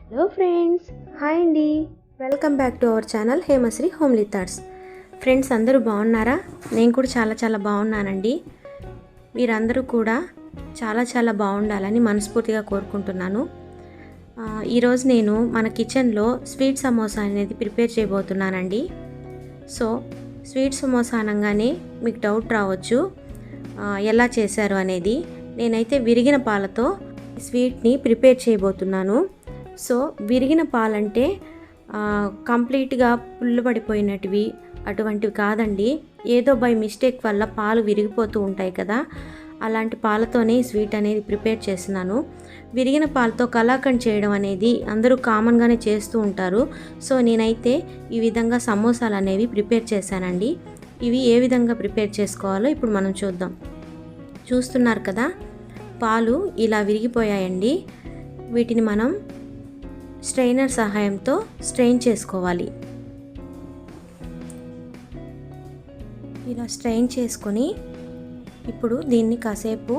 Hello friends, hi అండి. Welcome back to our channel Hemasri homely thoughts. Friends అందరూ బాగున్నారా? నేను కూడా చాలా బాగున్నానండి. మీరందరూ కూడా చాలా బాగుండాలని మనస్ఫూర్తిగా కోరుకుంటున్నాను. ఈరోజు నేను మన కిచెన్లో స్వీట్ సమోసా అనేది ప్రిపేర్ చేయబోతున్నానండి. సో స్వీట్ సమోసా అనగానే మీకు డౌట్ రావచ్చు, ఎలా చేశారు అనేది. నేనైతే విరిగిన పాలతో స్వీట్ని ప్రిపేర్ చేయబోతున్నాను. సో విరిగిన పాలంటే కంప్లీట్గా పుల్లు పడిపోయినటివి అటువంటివి కాదండి. ఏదో బై మిస్టేక్ వల్ల పాలు విరిగిపోతూ ఉంటాయి కదా, అలాంటి పాలతోనే స్వీట్ అనేది ప్రిపేర్ చేస్తున్నాను. విరిగిన పాలతో కలాకండ్ చేయడం అనేది అందరూ కామన్గానే చేస్తూ ఉంటారు. సో నేనైతే ఈ విధంగా సమోసాలు అనేవి ప్రిపేర్ చేశానండి. ఇవి ఏ విధంగా ప్రిపేర్ చేసుకోవాలో ఇప్పుడు మనం చూద్దాం. చూస్తున్నారు కదా, పాలు ఇలా విరిగిపోయాయండి. వీటిని మనం స్ట్రైనర్ సహాయంతో స్ట్రెయిన్ చేసుకోవాలి. ఇలా స్ట్రెయిన్ చేసుకొని ఇప్పుడు దీన్ని కాసేపు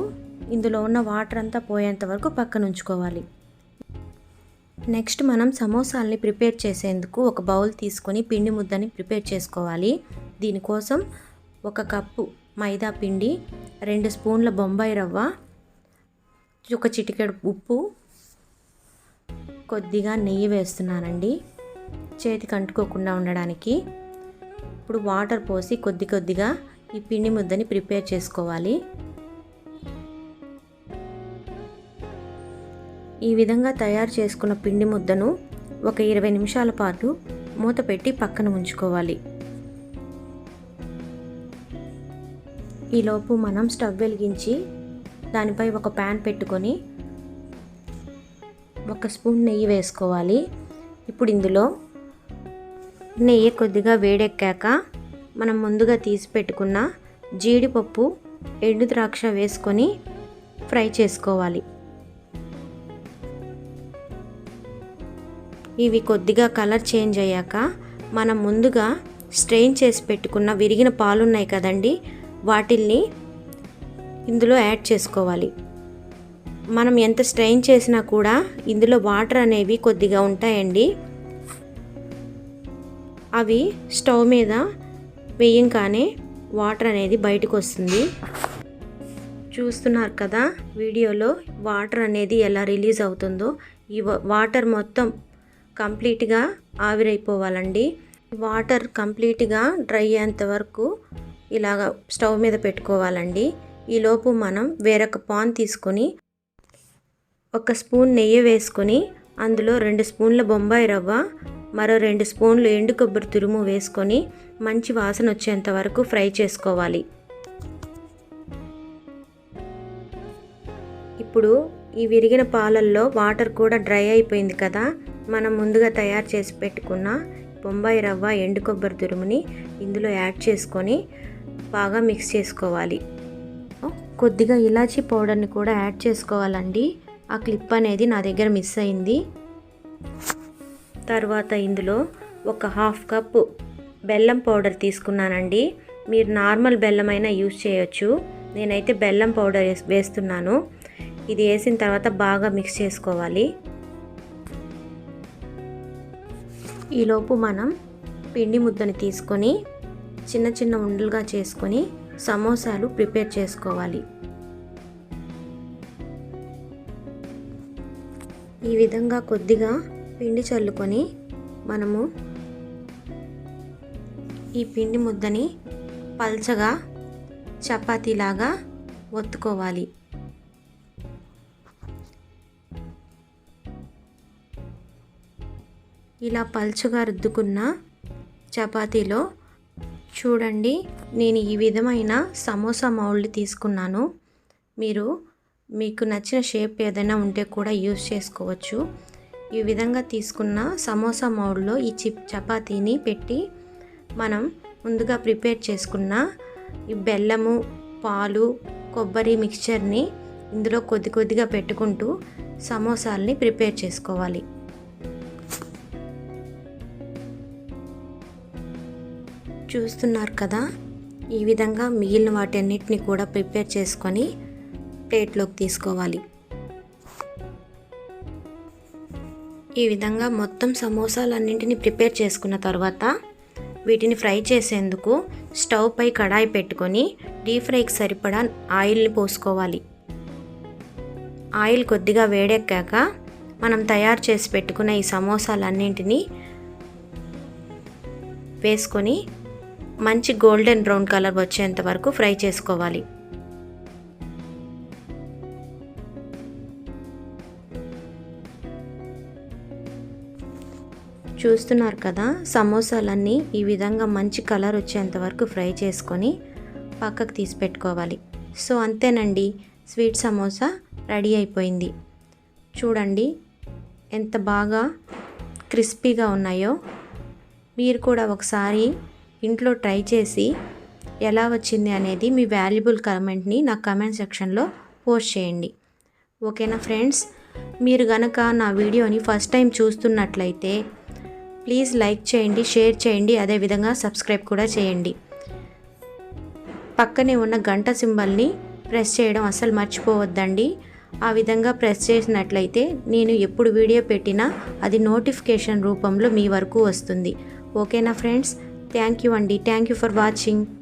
ఇందులో ఉన్న వాటర్ అంతా పోయేంత వరకు పక్కన ఉంచుకోవాలి. నెక్స్ట్ మనం సమోసాల్ని ప్రిపేర్ చేసేందుకు ఒక బౌల్ తీసుకొని పిండి ముద్దని ప్రిపేర్ చేసుకోవాలి. దీనికోసం 1 కప్పు మైదా పిండి, 2 స్పూన్ల బొంబాయి రవ్వ, ఒక చిటికెడు ఉప్పు, కొద్దిగా నెయ్యి వేస్తున్నానండి చేతికి అంటుకోకుండా ఉండడానికి. ఇప్పుడు వాటర్ పోసి కొద్దిగా ఈ పిండి ముద్దని ప్రిపేర్ చేసుకోవాలి. ఈ విధంగా తయారు చేసుకున్న పిండి ముద్దను ఒక 20 నిమిషాల పాటు మూత పెట్టి పక్కన ఉంచుకోవాలి. ఈలోపు మనం స్టవ్ వెలిగించి దానిపై ఒక ప్యాన్ పెట్టుకొని 1 స్పూన్ నెయ్యి వేసుకోవాలి. ఇప్పుడు ఇందులో నెయ్యి కొద్దిగా వేడెక్కాక మనం ముందుగా తీసి పెట్టుకున్న జీడిపప్పు, ఎండు ద్రాక్ష వేసుకొని ఫ్రై చేసుకోవాలి. ఇవి కొద్దిగా కలర్ చేంజ్ అయ్యాక మనం ముందుగా స్ట్రెయిన్ చేసి పెట్టుకున్న విరిగిన పాలున్నాయి కదండి, వాటిల్ని ఇందులో యాడ్ చేసుకోవాలి. మనం ఎంత స్ట్రెయిన్ చేసినా కూడా ఇందులో వాటర్ అనేవి కొద్దిగా ఉంటాయండి. అవి స్టవ్ మీద వేయంగానే వాటర్ అనేది బయటకు వస్తుంది. చూస్తున్నారు కదా వీడియోలో వాటర్ అనేది ఎలా రిలీజ్ అవుతుందో. ఈ వాటర్ మొత్తం కంప్లీట్గా ఆవిరైపోవాలండి. వాటర్ కంప్లీట్గా డ్రై అయ్యేంత వరకు ఇలాగ స్టవ్ మీద పెట్టుకోవాలండి. ఈలోపు మనం వేరొక పాన్ తీసుకొని 1 స్పూన్ నెయ్యి వేసుకొని అందులో 2 స్పూన్ల బొంబాయి రవ్వ, మరో 2 స్పూన్లు ఎండు కొబ్బరి తురుము వేసుకొని మంచి వాసన వచ్చేంత వరకు ఫ్రై చేసుకోవాలి. ఇప్పుడు ఈ విరిగిన పాలల్లో వాటర్ కూడా డ్రై అయిపోయింది కదా, మనం ముందుగా తయారు చేసి పెట్టుకున్న బొంబాయి రవ్వ, ఎండు కొబ్బరి తురుముని ఇందులో యాడ్ చేసుకొని బాగా మిక్స్ చేసుకోవాలి. కొద్దిగా ఇలాచీ పౌడర్ని కూడా యాడ్ చేసుకోవాలండి. ఆ క్లిప్ అనేది నా దగ్గర మిస్ అయింది. తర్వాత ఇందులో ఒక 1/2 కప్పు బెల్లం పౌడర్ తీసుకున్నానండి. మీరు నార్మల్ బెల్లం అయినా యూజ్ చేయొచ్చు. నేనైతే బెల్లం పౌడర్ వేస్తున్నాను. ఇది వేసిన తర్వాత బాగా మిక్స్ చేసుకోవాలి. ఈలోపు మనం పిండి ముద్దని తీసుకొని చిన్న ఉండలుగా చేసుకొని సమోసాలు ప్రిపేర్ చేసుకోవాలి. ఈ విధంగా కొద్దిగా పిండి చల్లుకొని మనము ఈ పిండి ముద్దని పల్చగా చపాతీలాగా ఒత్తుకోవాలి. ఇలా పల్చగా రుద్దుకున్న చపాతీలో చూడండి, నేను ఈ విధమైన సమోసా మౌల్డ్ తీసుకున్నాను. మీకు నచ్చిన షేప్ ఏదైనా ఉంటే కూడా యూజ్ చేసుకోవచ్చు. ఈ విధంగా తీసుకున్న సమోసా మౌల్డ్లో ఈ చపాతీని పెట్టి మనం ముందుగా ప్రిపేర్ చేసుకున్న ఈ బెల్లము, పాలు, కొబ్బరి మిక్చర్ని ఇందులో కొద్దిగా పెట్టుకుంటూ సమోసాల్ని ప్రిపేర్ చేసుకోవాలి. చూస్తున్నారు కదా, ఈ విధంగా మిగిలిన వాటన్నిటిని కూడా ప్రిపేర్ చేసుకొని ప్లేట్లోకి తీసుకోవాలి. ఈ విధంగా మొత్తం సమోసాలన్నింటినీ ప్రిపేర్ చేసుకున్న తర్వాత వీటిని ఫ్రై చేసేందుకు స్టవ్ పై కడాయి పెట్టుకొని డీప్ ఫ్రైకి సరిపడా ఆయిల్ని పోసుకోవాలి. ఆయిల్ కొద్దిగా వేడెక్కాక మనం తయారు చేసి పెట్టుకున్న ఈ సమోసాలన్నింటినీ వేసుకొని మంచి గోల్డెన్ బ్రౌన్ కలర్ వచ్చేంత వరకు ఫ్రై చేసుకోవాలి. చూస్తున్నారు కదా, సమోసాలన్నీ ఈ విధంగా మంచి కలర్ వచ్చేంత వరకు ఫ్రై చేసుకొని పక్కకు తీసి పెట్టుకోవాలి. సో అంతేనండి, స్వీట్ సమోసా రెడీ అయిపోయింది. చూడండి ఎంత బాగా క్రిస్పీగా ఉన్నాయో. మీరు కూడా ఒకసారి ఇంట్లో ట్రై చేసి ఎలా వచ్చింది అనేది మీ వాల్యుబుల్ కామెంట్ని నా కామెంట్ సెక్షన్లో పోస్ట్ చేయండి. ఓకేనా ఫ్రెండ్స్, మీరు గనక నా వీడియోని ఫస్ట్ టైం చూస్తున్నట్లయితే ప్లీజ్ లైక్ చేయండి, షేర్ చేయండి, అదేవిధంగా సబ్స్క్రైబ్ కూడా చేయండి. పక్కనే ఉన్న గంట సింబల్ని ప్రెస్ చేయడం అస్సలు మర్చిపోవద్దండి. ఆ విధంగా ప్రెస్ చేసినట్లయితే నేను ఎప్పుడు వీడియో పెట్టినా అది నోటిఫికేషన్ రూపంలో మీ వరకు వస్తుంది. ఓకేనా ఫ్రెండ్స్, థ్యాంక్ యూ అండి. Thank you for watching.